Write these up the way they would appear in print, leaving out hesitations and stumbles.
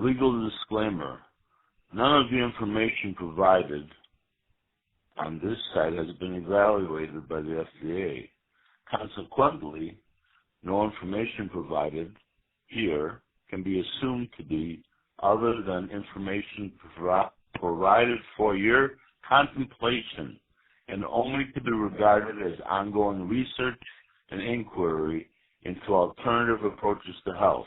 Legal disclaimer. None of the information provided on this site has been evaluated by the FDA. Consequently, no information provided here can be assumed to be other than information provided for your contemplation and only to be regarded as ongoing research and inquiry into alternative approaches to health.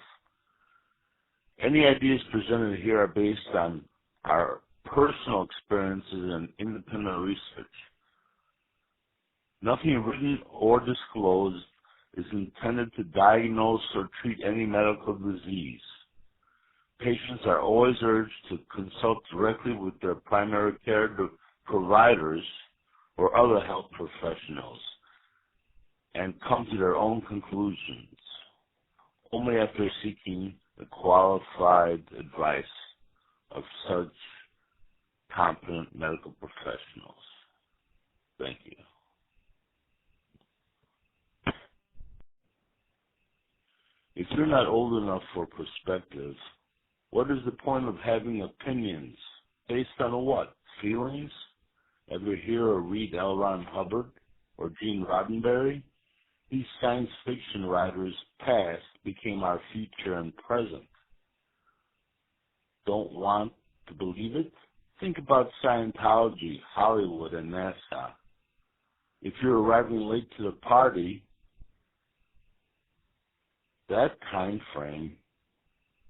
Any ideas presented here are based on our personal experiences and independent research. Nothing written or disclosed is intended to diagnose or treat any medical disease. Patients are always urged to consult directly with their primary care providers or other health professionals and come to their own conclusions, only after seeking the qualified advice of such competent medical professionals. Thank you. If you're not old enough for perspective, what is the point of having opinions based on what? Feelings? Ever hear or read L. Ron Hubbard or Gene Roddenberry? These science fiction writers' past became our future and present. Don't want to believe it? Think about Scientology, Hollywood, and NASA. If you're arriving late to the party, that time frame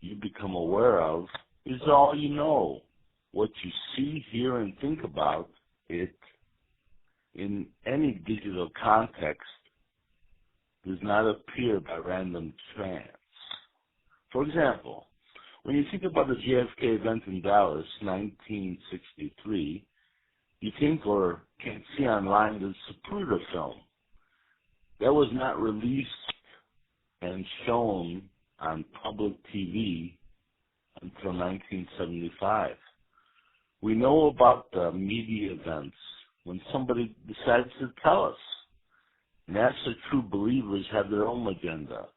you become aware of is all you know. What you see, hear, and think about it in any digital context does not appear by random chance. For example, when you think about the JFK event in Dallas, 1963, you think or can see online the Zapruder film. That was not released and shown on public TV until 1975. We know about the media events when somebody decides to tell us. NASA true believers have their own agenda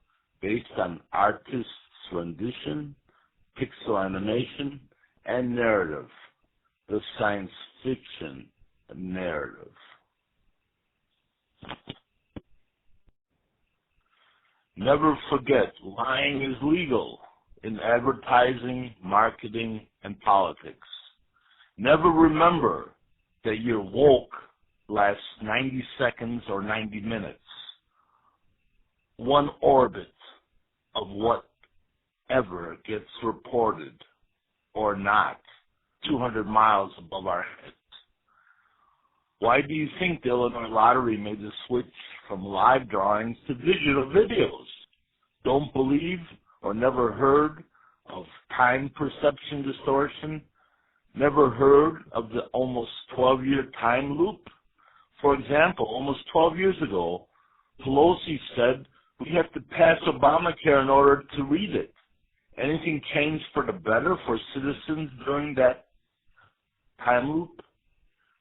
based on artists' rendition, pixel animation, and narrative, the science fiction narrative. Never forget, lying is legal in advertising, marketing, and politics. Never remember that your woke lasts 90 seconds or 90 minutes. One orbit of whatever gets reported or not, 200 miles above our heads. Why do you think the Illinois Lottery made the switch from live drawings to digital videos? Don't believe or never heard of time perception distortion? Never heard of the almost 12-year time loop? For example, almost 12 years ago, Pelosi said we have to pass Obamacare in order to read it. Anything changed for the better for citizens during that time loop?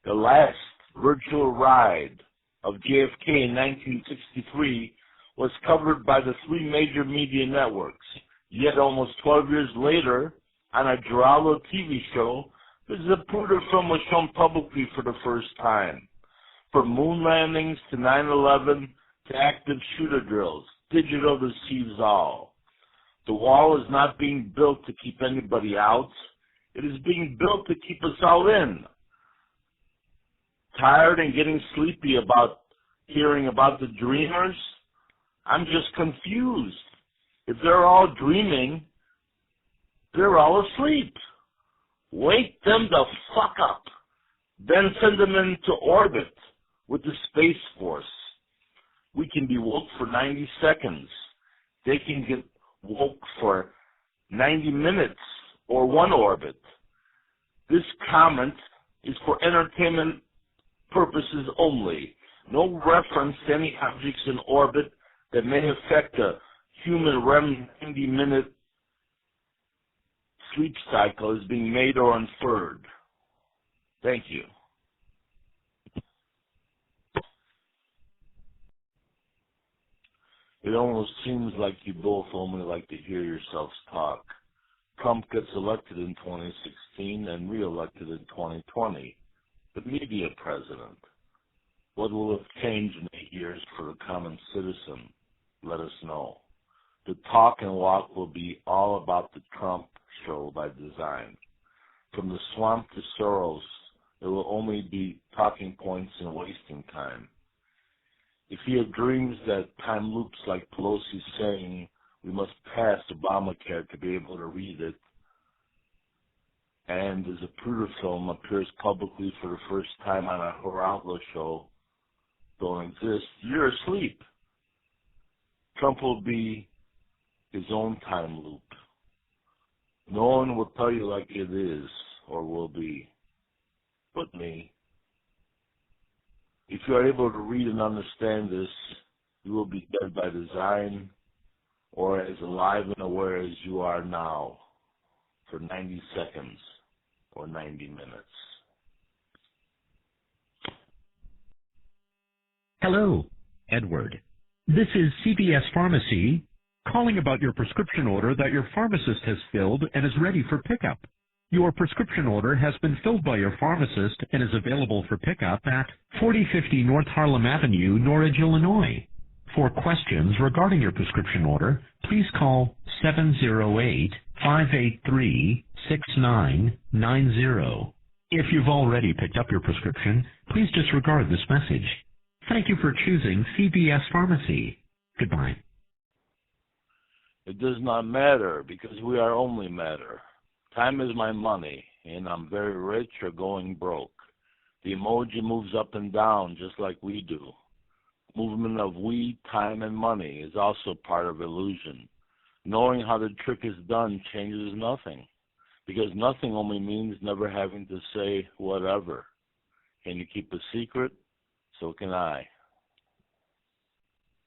The last virtual ride of JFK in 1963 was covered by the three major media networks. Yet almost 12 years later, on a Geraldo TV show, the Zapruder film was shown publicly for the first time. From moon landings to 9/11 to active shooter drills, digital deceives all. The wall is not being built to keep anybody out. It is being built to keep us all in. Tired and getting sleepy about hearing about the dreamers? I'm just confused. If they're all dreaming, they're all asleep. Wake them the fuck up. Then send them into orbit with the Space Force. We can be woke for 90 seconds. They can get woke for 90 minutes or one orbit. This comment is for entertainment purposes only. No reference to any objects in orbit that may affect a human REM 90-minute sleep cycle is being made or inferred. Thank you. It almost seems like you both only like to hear yourselves talk. Trump gets elected in 2016 and re-elected in 2020, the media president? What will have changed in 8 years for the common citizen? Let us know. The talk and walk will be all about the Trump show by design. From the swamp to Soros, it will only be talking points and wasting time. If he had dreams that time loops like Pelosi saying we must pass Obamacare to be able to read it, and as a Zapruder film appears publicly for the first time on a Horror show, don't exist, you're asleep. Trump will be his own time loop. No one will tell you like it is or will be, but me. If you are able to read and understand this, you will be dead by design or as alive and aware as you are now for 90 seconds or 90 minutes. Hello, Edward. This is CVS Pharmacy calling about your prescription order that your pharmacist has filled and is ready for pickup. Your prescription order has been filled by your pharmacist and is available for pickup at 4050 North Harlem Avenue, Norridge, Illinois. For questions regarding your prescription order, please call 708-583-6990. If you've already picked up your prescription, please disregard this message. Thank you for choosing CVS Pharmacy. Goodbye. It does not matter because we are only matter. Time is my money, and I'm very rich or going broke. The emoji moves up and down just like we do. Movement of we, time, and money is also part of illusion. Knowing how the trick is done changes nothing, because nothing only means never having to say whatever. Can you keep a secret? So can I.